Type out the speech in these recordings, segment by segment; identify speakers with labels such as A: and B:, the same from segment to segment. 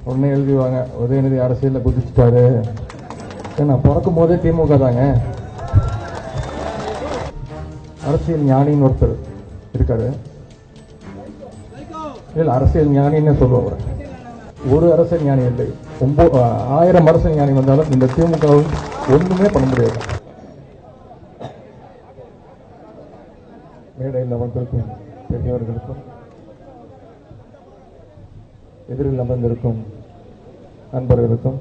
A: உடனே எழுதிவாங்க, உதயநிதி அரசியலில் குதிச்சுட்டாரு. நான் பிறக்கும் போதே திமுக தாங்க. அரசியல் ஞானின்னு ஒருத்தர் இருக்காரு. இல்லை, அரசியல் ஞானின்னு சொல்லுவாங்க. ஒரு அரசியல் ஞானி இல்லை, 1000 அரசியல் ஞானி வந்தாலும் இந்த திமுகவும் ஒண்ணுமே பண்ண முடியாது. மேடையில் அமர்ந்திருக்கும் பெரியவர்களுக்கும் எதிரில் அமர்ந்திருக்கும் நண்பர்களுக்கும்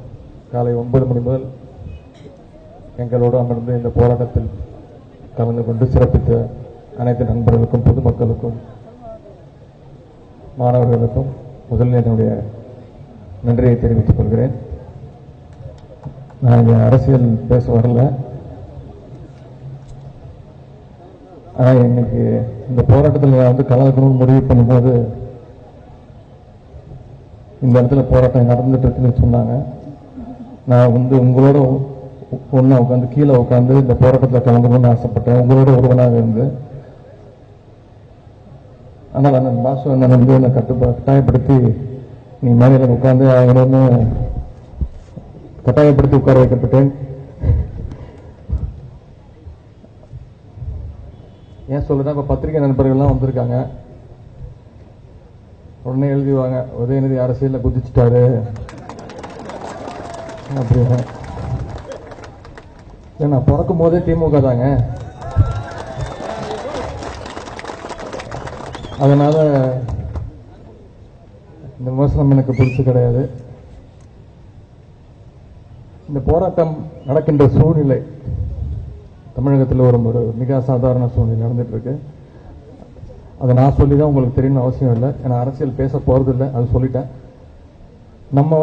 A: காலை 9 மணி முதல் எங்களோடு அமர்ந்து இந்த போராட்டத்தில் கலந்து கொண்டு சிறப்பித்த அனைத்து நண்பர்களுக்கும், பொதுமக்களுக்கும், மாணவர்களுக்கும் முதலில் என்னுடைய நன்றியை தெரிவித்துக் கொள்கிறேன். நான் இங்கே அரசியல் பேச வரல. ஆனால் இன்னைக்கு இந்த போராட்டத்தில் நான் கலந்துக்கணும்னு முடிவு பண்ணும்போது இந்த இடத்துல போராட்டம் நடந்துட்டு இருக்குன்னு சொன்னாங்க. நான் உங்களோட ஒன்றா உட்காந்து கீழே உட்காந்து இந்த போராட்டத்தில் கலந்துக்கணும்னு ஆசைப்பட்டேன், உங்களோட ஒருவனாக இருந்து. ஆனால் அண்ணன் பாசு அண்ணன் என்னை கட்டாயப்படுத்தி நீ மேலே உட்காந்து அவங்களோட கட்டாயப்படுத்தி உட்கார வைக்கப்பட்டேன். ஏன் சொல்லுறேன், இப்போ பத்திரிகை நண்பர்கள்லாம் வந்திருக்காங்க. உடனே எழுதிவாங்க, உதயநிதி அரசியலில் குதிச்சுட்டாரு அப்படின்னு. நான் பிறக்கும் போதே திமுக தாங்க. அதனால இந்த விமர்சனம் எனக்கு புதுசு கிடையாது. இந்த போராட்டம் நடக்கின்ற சூழ்நிலை தமிழகத்தில் ஒரு மிக அசாதாரண சூழ்நிலை நடந்துட்டு இருக்கு. அதை நான் சொல்லி தான் உங்களுக்கு தெரியணும்னு அவசியம் இல்லை. ஏன்னா அரசியல் பேச போறது இல்லை, அது சொல்லிட்டேன். நம்ம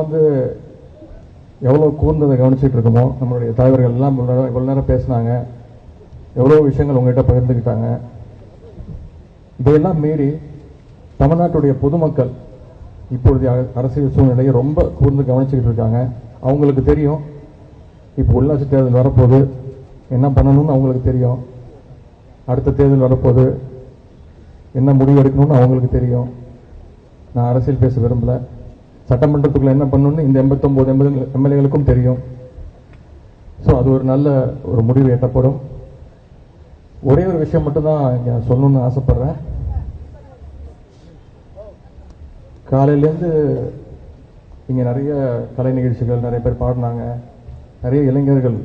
A: எவ்வளோ கூர்ந்ததை கவனிச்சுட்டு இருக்கோமோ, நம்மளுடைய தலைவர்கள் எல்லாம் இவ்வளோ நேரம் பேசினாங்க, எவ்வளோ விஷயங்கள் உங்ககிட்ட பகிர்ந்துக்கிட்டாங்க. இதையெல்லாம் மீறி தமிழ்நாட்டுடைய பொதுமக்கள் இப்பொழுது அரசியல் சூழ்நிலையை ரொம்ப கூர்ந்து கவனிச்சுக்கிட்டு இருக்காங்க. அவங்களுக்கு தெரியும் இப்போ உள்ளாட்சி தேர்தல் வரப்போகுது, என்ன பண்ணணும்னு அவங்களுக்கு தெரியும். அடுத்த தேர்தல் வரப்போகுது, என்ன முடிவு எடுக்கணும்னு அவங்களுக்கு தெரியும். நான் அரசியல் பேச விரும்பல. சட்டமன்றத்துக்குள்ள என்ன பண்ணணும்னு இந்த 89 எம்எல்ஏகளுக்கும் தெரியும். ஸோ அது ஒரு நல்ல ஒரு முடிவு எட்டப்படும். ஒரே ஒரு விஷயம் மட்டும்தான் இங்கே சொல்லணும்னு ஆசைப்படுறேன். காலையிலேருந்து இங்கே நிறைய கலை நிகழ்ச்சிகள், நிறைய பேர் பாடினாங்க, நிறைய இளைஞர்கள்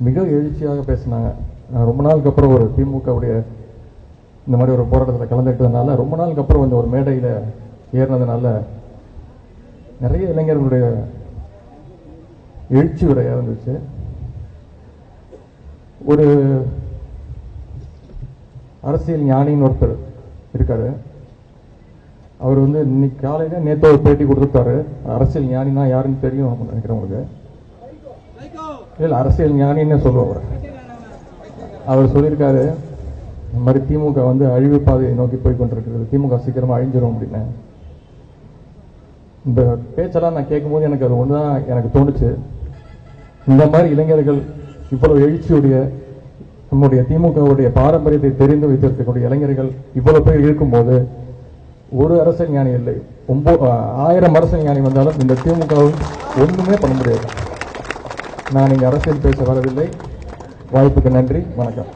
A: மிக எழுச்சியாக பேசினாங்க. நான் ரொம்ப நாளுக்கு அப்புறம் ஒரு திமுகவுடைய இந்த மாதிரி ஒரு போராட்டத்தில் கலந்துக்கிட்டதுனால, ரொம்ப நாளுக்கு அப்புறம் ஒரு மேடையில் ஏறினதுனால நிறைய இளைஞர்களுடைய எழுச்சி உரையா இருந்துச்சு. ஒரு அரசியல் ஞானின்னு ஒருத்தர் இருக்காரு. அவர் இன்னைக்கு காலையில நேற்று ஒரு பேட்டி கொடுத்துட்டாரு. அரசியல் ஞானினா யாருன்னு தெரியும் நினைக்கிறேன் உங்களுக்கு. இல்லை, அரசியல் ஞானின்னு சொல்லுவார். அவர் சொல்லியிருக்காரு, இந்த மாதிரி திமுக அழிவு பாதையை நோக்கி போய் கொண்டிருக்கிறது, திமுக சீக்கிரமா அழிஞ்சிடும் அப்படின்னு. இந்த பேச்செல்லாம் நான் கேட்கும்போது எனக்கு அது ஒண்ணுதான் எனக்கு தோணுச்சு. இந்த மாதிரி இளைஞர்கள் இவ்வளவு எழுச்சியுடைய நம்முடைய திமுகவுடைய பாரம்பரியத்தை தெரிந்து வைத்திருக்கக்கூடிய இளைஞர்கள் இவ்வளவு பேர் இருக்கும்போது ஒரு அரசியல் ஞானி இல்லை, 1000 அரசியல் ஞானி வந்தாலும் இந்த திமுகவும் ஒண்ணுமே பண்ண முடியாது. நான் இங்க அரசியல் பேச வரவில்லை. வாய்ப்புக்கு நன்றி, வணக்கம்.